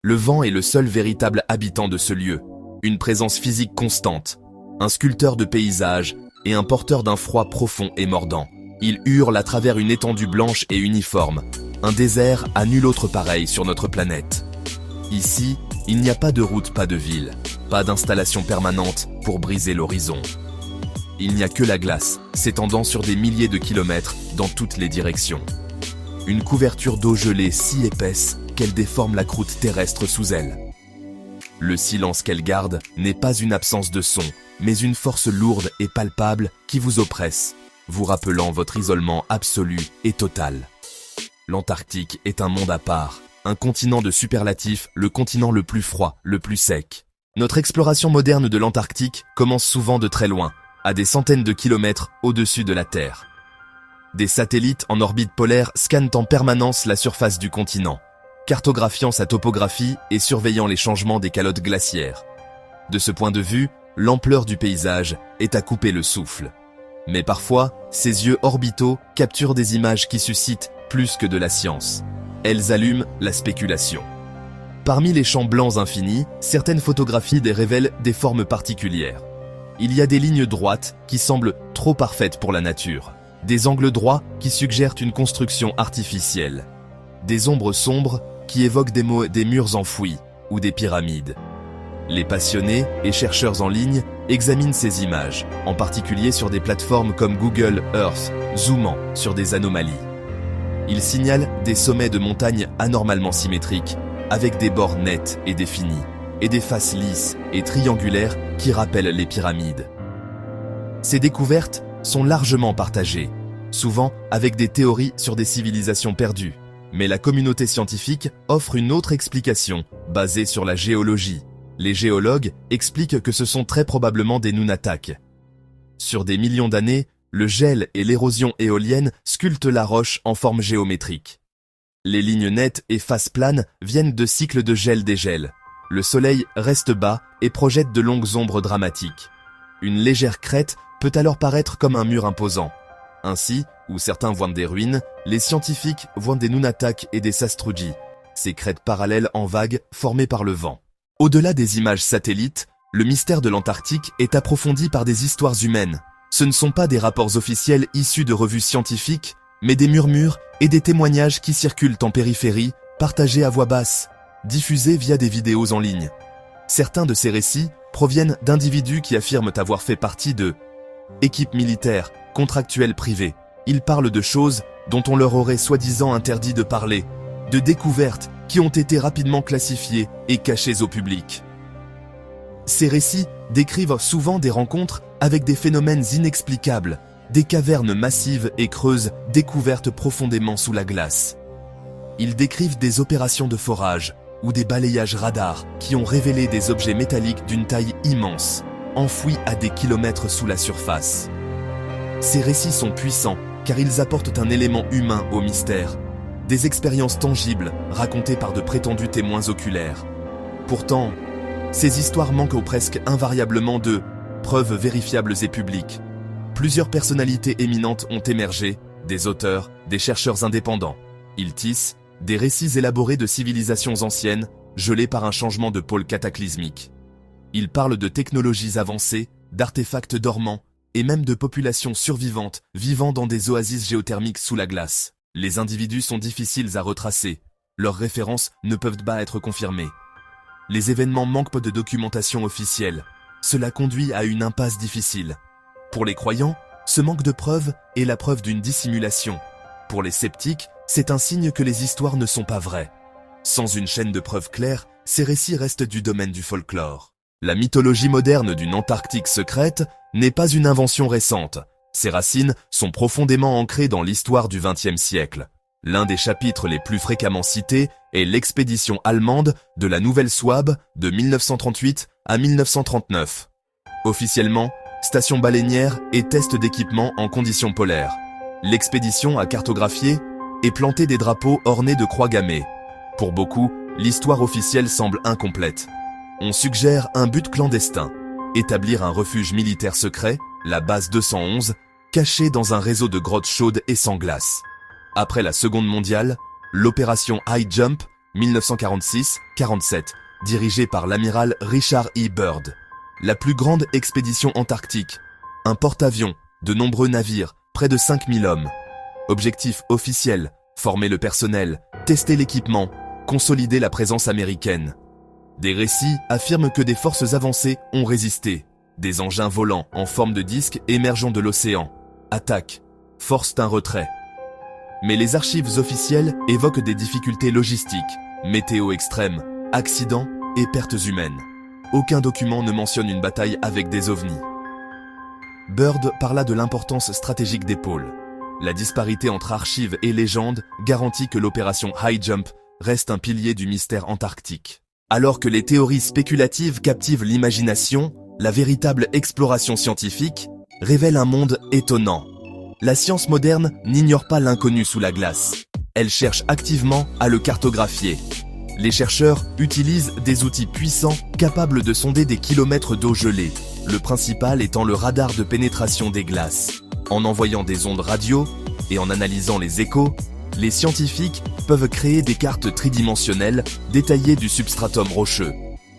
Le vent est le seul véritable habitant de ce lieu, une présence physique constante, un sculpteur de paysages et un porteur d'un froid profond et mordant. Il hurle à travers une étendue blanche et uniforme, un désert à nul autre pareil sur notre planète. Ici, il n'y a pas de route, pas de ville, pas d'installation permanente pour briser l'horizon. Il n'y a que la glace, s'étendant sur des milliers de kilomètres dans toutes les directions. Une couverture d'eau gelée si épaisse qu'elle déforme la croûte terrestre sous elle. Le silence qu'elle garde n'est pas une absence de son, mais une force lourde et palpable qui vous oppresse, vous rappelant votre isolement absolu et total. L'Antarctique est un monde à part, un continent de superlatifs, le continent le plus froid, le plus sec. Notre exploration moderne de l'Antarctique commence souvent de très loin, à des centaines de kilomètres au-dessus de la Terre. Des satellites en orbite polaire scannent en permanence la surface du continent, cartographiant sa topographie et surveillant les changements des calottes glaciaires. De ce point de vue, l'ampleur du paysage est à couper le souffle. Mais parfois, ces yeux orbitaux capturent des images qui suscitent plus que de la science. Elles allument la spéculation. Parmi les champs blancs infinis, certaines photographies révèlent des formes particulières. Il y a des lignes droites qui semblent trop parfaites pour la nature, des angles droits qui suggèrent une construction artificielle, des ombres sombres qui évoquent des murs enfouis ou des pyramides. Les passionnés et chercheurs en ligne examinent ces images, en particulier sur des plateformes comme Google Earth, zoomant sur des anomalies. Ils signalent des sommets de montagnes anormalement symétriques, avec des bords nets et définis, et des faces lisses et triangulaires qui rappellent les pyramides. Ces découvertes sont largement partagées, souvent avec des théories sur des civilisations perdues. Mais la communauté scientifique offre une autre explication, basée sur la géologie. Les géologues expliquent que ce sont très probablement des Nunataks. Sur des millions d'années, le gel et l'érosion éolienne sculptent la roche en forme géométrique. Les lignes nettes et faces planes viennent de cycles de gel-dégel. Le soleil reste bas et projette de longues ombres dramatiques. Une légère crête peut alors paraître comme un mur imposant. Ainsi, où certains voient des ruines, les scientifiques voient des Nunataks et des Sastrugi, ces crêtes parallèles en vagues formées par le vent. Au-delà des images satellites, le mystère de l'Antarctique est approfondi par des histoires humaines. Ce ne sont pas des rapports officiels issus de revues scientifiques, mais des murmures et des témoignages qui circulent en périphérie, partagés à voix basse, diffusés via des vidéos en ligne. Certains de ces récits proviennent d'individus qui affirment avoir fait partie de équipes militaires, contractuels privés. Ils parlent de choses dont on leur aurait soi-disant interdit de parler, de découvertes qui ont été rapidement classifiées et cachées au public. Ces récits décrivent souvent des rencontres avec des phénomènes inexplicables, des cavernes massives et creuses découvertes profondément sous la glace. Ils décrivent des opérations de forage ou des balayages radars qui ont révélé des objets métalliques d'une taille immense, enfouis à des kilomètres sous la surface. Ces récits sont puissants car ils apportent un élément humain au mystère, des expériences tangibles racontées par de prétendus témoins oculaires. Pourtant, ces histoires manquent presque invariablement de preuves vérifiables et publiques. Plusieurs personnalités éminentes ont émergé, des auteurs, des chercheurs indépendants. Ils tissent des récits élaborés de civilisations anciennes, gelées par un changement de pôle cataclysmique. Ils parlent de technologies avancées, d'artefacts dormants, et même de populations survivantes vivant dans des oasis géothermiques sous la glace. Les individus sont difficiles à retracer, leurs références ne peuvent pas être confirmées. Les événements manquent de documentation officielle. Cela conduit à une impasse difficile. Pour les croyants, ce manque de preuves est la preuve d'une dissimulation. Pour les sceptiques, c'est un signe que les histoires ne sont pas vraies. Sans une chaîne de preuves claires, ces récits restent du domaine du folklore. La mythologie moderne d'une Antarctique secrète n'est pas une invention récente. Ses racines sont profondément ancrées dans l'histoire du XXe siècle. L'un des chapitres les plus fréquemment cités est l'expédition allemande de la Nouvelle Souabe de 1938 à 1939. Officiellement, station baleinière et test d'équipement en conditions polaires. L'expédition a cartographié et planté des drapeaux ornés de croix gammées. Pour beaucoup, l'histoire officielle semble incomplète. On suggère un but clandestin, établir un refuge militaire secret, la base 211, caché dans un réseau de grottes chaudes et sans glace. Après la Seconde mondiale, l'opération High Jump 1946-47, dirigée par l'amiral Richard E. Byrd. La plus grande expédition antarctique. Un porte-avions, de nombreux navires, près de 5000 hommes. Objectif officiel, former le personnel, tester l'équipement, consolider la présence américaine. Des récits affirment que des forces avancées ont résisté. Des engins volants en forme de disque émergeant de l'océan. Attaquent, forcent un retrait. Mais les archives officielles évoquent des difficultés logistiques, météo extrême, accidents et pertes humaines. Aucun document ne mentionne une bataille avec des ovnis. Byrd parla de l'importance stratégique des pôles. La disparité entre archives et légendes garantit que l'opération High Jump reste un pilier du mystère antarctique. Alors que les théories spéculatives captivent l'imagination, la véritable exploration scientifique révèle un monde étonnant. La science moderne n'ignore pas l'inconnu sous la glace. Elle cherche activement à le cartographier. Les chercheurs utilisent des outils puissants capables de sonder des kilomètres d'eau gelée, le principal étant le radar de pénétration des glaces. En envoyant des ondes radio et en analysant les échos, les scientifiques peuvent créer des cartes tridimensionnelles détaillées du substratum rocheux.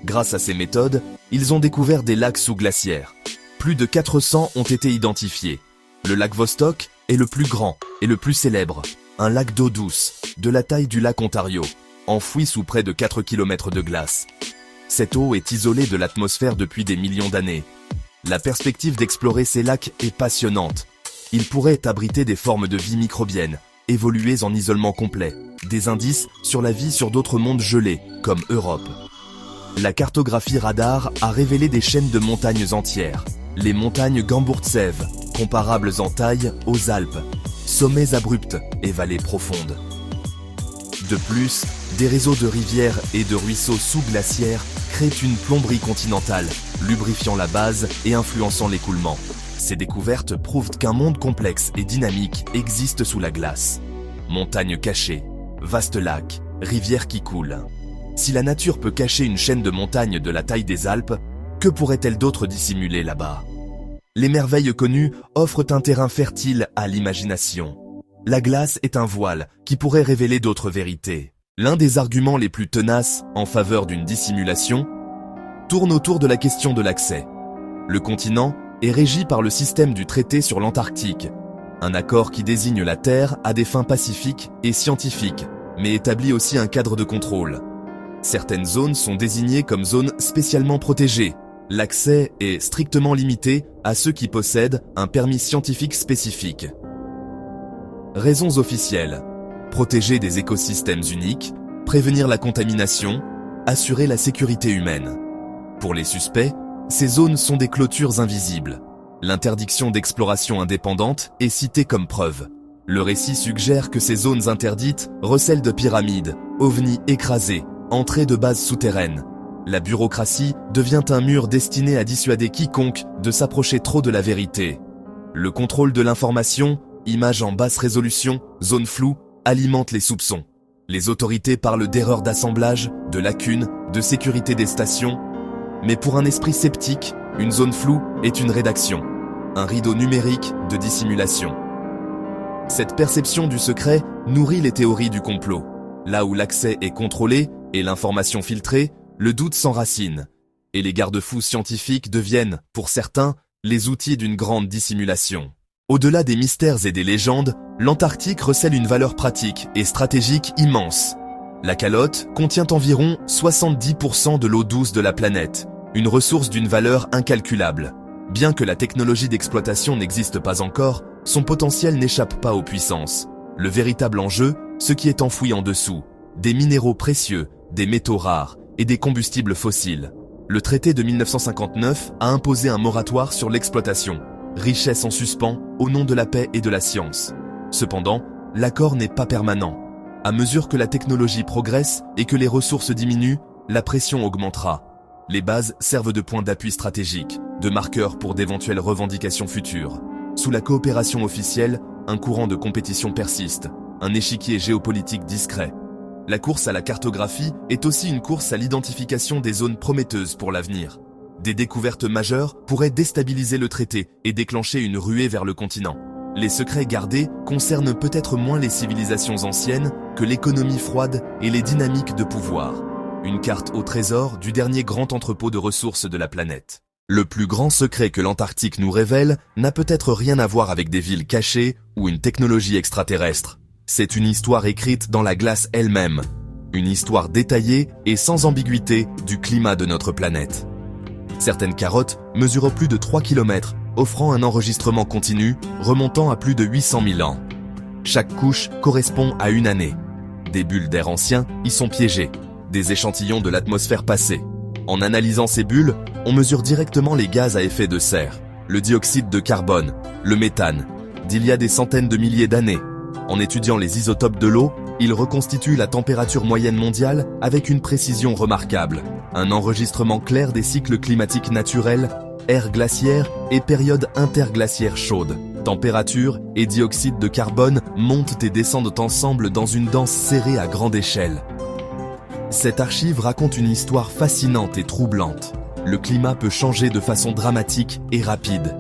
Grâce à ces méthodes, ils ont découvert des lacs sous-glaciaires. Plus de 400 ont été identifiés. Le lac Vostok est le plus grand et le plus célèbre. Un lac d'eau douce, de la taille du lac Ontario, enfoui sous près de 4 km de glace. Cette eau est isolée de l'atmosphère depuis des millions d'années. La perspective d'explorer ces lacs est passionnante. Ils pourraient abriter des formes de vie microbiennes, évoluées en isolement complet, des indices sur la vie sur d'autres mondes gelés, comme Europe. La cartographie radar a révélé des chaînes de montagnes entières. Les montagnes Gamburtsev, comparables en taille aux Alpes, sommets abrupts et vallées profondes. De plus, des réseaux de rivières et de ruisseaux sous-glaciaires créent une plomberie continentale, lubrifiant la base et influençant l'écoulement. Ces découvertes prouvent qu'un monde complexe et dynamique existe sous la glace. Montagnes cachées, vastes lacs, rivières qui coulent. Si la nature peut cacher une chaîne de montagnes de la taille des Alpes, que pourrait-elle d'autre dissimuler là-bas? Les merveilles connues offrent un terrain fertile à l'imagination. La glace est un voile qui pourrait révéler d'autres vérités. L'un des arguments les plus tenaces en faveur d'une dissimulation tourne autour de la question de l'accès. Le continent est régi par le système du traité sur l'Antarctique, un accord qui désigne la Terre à des fins pacifiques et scientifiques, mais établit aussi un cadre de contrôle. Certaines zones sont désignées comme zones spécialement protégées. L'accès est strictement limité à ceux qui possèdent un permis scientifique spécifique. Raisons officielles: protéger des écosystèmes uniques, prévenir la contamination, assurer la sécurité humaine. Pour les suspects, ces zones sont des clôtures invisibles. L'interdiction d'exploration indépendante est citée comme preuve. Le récit suggère que ces zones interdites recèlent de pyramides, ovnis écrasés, entrées de bases souterraines. La bureaucratie devient un mur destiné à dissuader quiconque de s'approcher trop de la vérité. Le contrôle de l'information, images en basse résolution, zones floues, alimente les soupçons. Les autorités parlent d'erreurs d'assemblage, de lacunes, de sécurité des stations. Mais pour un esprit sceptique, une zone floue est une rédaction, un rideau numérique de dissimulation. Cette perception du secret nourrit les théories du complot. Là où l'accès est contrôlé et l'information filtrée, le doute s'enracine. Et les garde-fous scientifiques deviennent, pour certains, les outils d'une grande dissimulation. Au-delà des mystères et des légendes, l'Antarctique recèle une valeur pratique et stratégique immense. La calotte contient environ 70% de l'eau douce de la planète, une ressource d'une valeur incalculable. Bien que la technologie d'exploitation n'existe pas encore, son potentiel n'échappe pas aux puissances. Le véritable enjeu, ce qui est enfoui en dessous, des minéraux précieux, des métaux rares et des combustibles fossiles. Le traité de 1959 a imposé un moratoire sur l'exploitation, richesse en suspens au nom de la paix et de la science. Cependant, l'accord n'est pas permanent. À mesure que la technologie progresse et que les ressources diminuent, la pression augmentera. Les bases servent de point d'appui stratégique, de marqueurs pour d'éventuelles revendications futures. Sous la coopération officielle, un courant de compétition persiste, un échiquier géopolitique discret. La course à la cartographie est aussi une course à l'identification des zones prometteuses pour l'avenir. Des découvertes majeures pourraient déstabiliser le traité et déclencher une ruée vers le continent. Les secrets gardés concernent peut-être moins les civilisations anciennes que l'économie froide et les dynamiques de pouvoir. Une carte au trésor du dernier grand entrepôt de ressources de la planète. Le plus grand secret que l'Antarctique nous révèle n'a peut-être rien à voir avec des villes cachées ou une technologie extraterrestre. C'est une histoire écrite dans la glace elle-même. Une histoire détaillée et sans ambiguïté du climat de notre planète. Certaines carottes mesurent plus de 3 km, offrant un enregistrement continu remontant à plus de 800 000 ans. Chaque couche correspond à une année. Des bulles d'air anciens y sont piégées, des échantillons de l'atmosphère passée. En analysant ces bulles, on mesure directement les gaz à effet de serre, le dioxyde de carbone, le méthane, d'il y a des centaines de milliers d'années. En étudiant les isotopes de l'eau, ils reconstituent la température moyenne mondiale avec une précision remarquable. Un enregistrement clair des cycles climatiques naturels, ère glaciaire et période interglaciaire chaude. Température et dioxyde de carbone montent et descendent ensemble dans une danse serrée à grande échelle. Cette archive raconte une histoire fascinante et troublante. Le climat peut changer de façon dramatique et rapide.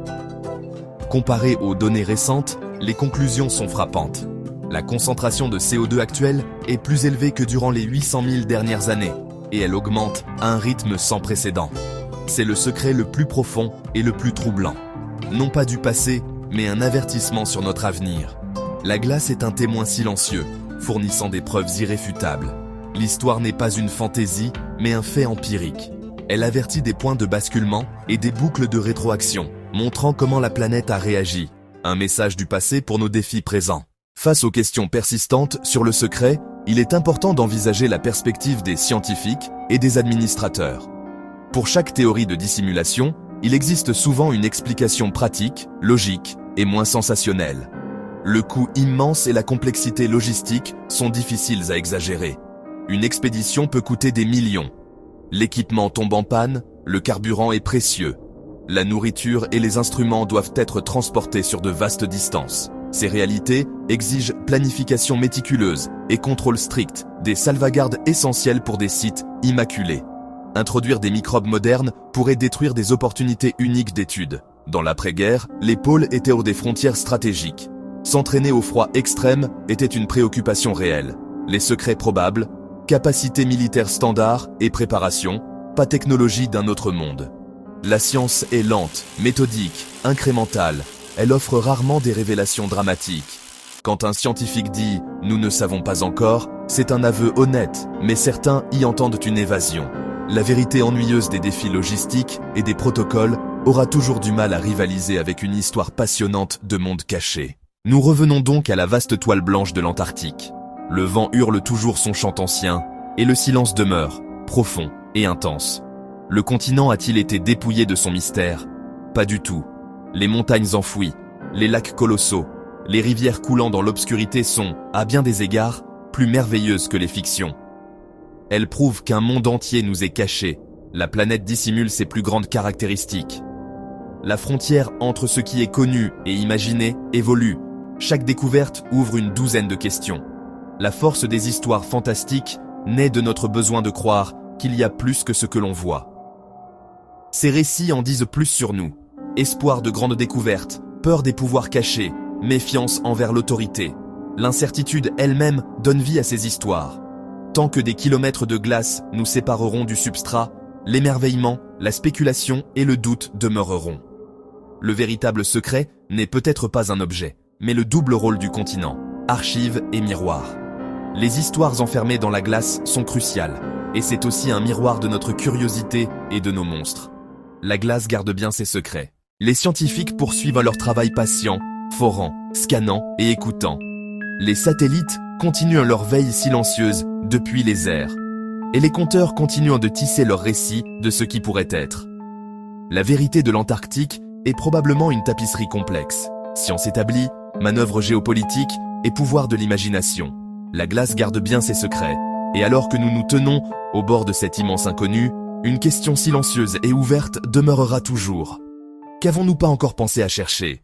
Comparé aux données récentes, les conclusions sont frappantes. La concentration de CO2 actuelle est plus élevée que durant les 800 000 dernières années, et elle augmente à un rythme sans précédent. C'est le secret le plus profond et le plus troublant. Non pas du passé, mais un avertissement sur notre avenir. La glace est un témoin silencieux, fournissant des preuves irréfutables. L'histoire n'est pas une fantaisie, mais un fait empirique. Elle avertit des points de basculement et des boucles de rétroaction, montrant comment la planète a réagi. Un message du passé pour nos défis présents. Face aux questions persistantes sur le secret, il est important d'envisager la perspective des scientifiques et des administrateurs. Pour chaque théorie de dissimulation, il existe souvent une explication pratique, logique et moins sensationnelle. Le coût immense et la complexité logistique sont difficiles à exagérer. Une expédition peut coûter des millions. L'équipement tombe en panne, le carburant est précieux. La nourriture et les instruments doivent être transportés sur de vastes distances. Ces réalités exigent planification méticuleuse et contrôle strict, des salvagardes essentielles pour des sites immaculés. Introduire des microbes modernes pourrait détruire des opportunités uniques d'études. Dans l'après-guerre, les pôles étaient hors des frontières stratégiques. S'entraîner au froid extrême était une préoccupation réelle. Les secrets probables, capacité militaire standard et préparation, pas technologie d'un autre monde. La science est lente, méthodique, incrémentale. Elle offre rarement des révélations dramatiques. Quand un scientifique dit « nous ne savons pas encore », c'est un aveu honnête, mais certains y entendent une évasion. La vérité ennuyeuse des défis logistiques et des protocoles aura toujours du mal à rivaliser avec une histoire passionnante de monde caché. Nous revenons donc à la vaste toile blanche de l'Antarctique. Le vent hurle toujours son chant ancien, et le silence demeure, profond et intense. Le continent a-t-il été dépouillé de son mystère? Pas du tout. Les montagnes enfouies, les lacs colossaux, les rivières coulant dans l'obscurité sont, à bien des égards, plus merveilleuses que les fictions. Elles prouvent qu'un monde entier nous est caché. La planète dissimule ses plus grandes caractéristiques. La frontière entre ce qui est connu et imaginé évolue. Chaque découverte ouvre une douzaine de questions. La force des histoires fantastiques naît de notre besoin de croire qu'il y a plus que ce que l'on voit. Ces récits en disent plus sur nous. Espoir de grandes découvertes, peur des pouvoirs cachés, méfiance envers l'autorité. L'incertitude elle-même donne vie à ces histoires. Tant que des kilomètres de glace nous sépareront du substrat, l'émerveillement, la spéculation et le doute demeureront. Le véritable secret n'est peut-être pas un objet, mais le double rôle du continent, archive et miroir. Les histoires enfermées dans la glace sont cruciales, et c'est aussi un miroir de notre curiosité et de nos monstres. La glace garde bien ses secrets. Les scientifiques poursuivent leur travail patient, forant, scannant et écoutant. Les satellites continuent leur veille silencieuse depuis les airs. Et les conteurs continuent de tisser leur récit de ce qui pourrait être. La vérité de l'Antarctique est probablement une tapisserie complexe. Science établie, manœuvres géopolitiques et pouvoir de l'imagination. La glace garde bien ses secrets. Et alors que nous nous tenons au bord de cet immense inconnu, une question silencieuse et ouverte demeurera toujours. Qu'avons-nous pas encore pensé à chercher ?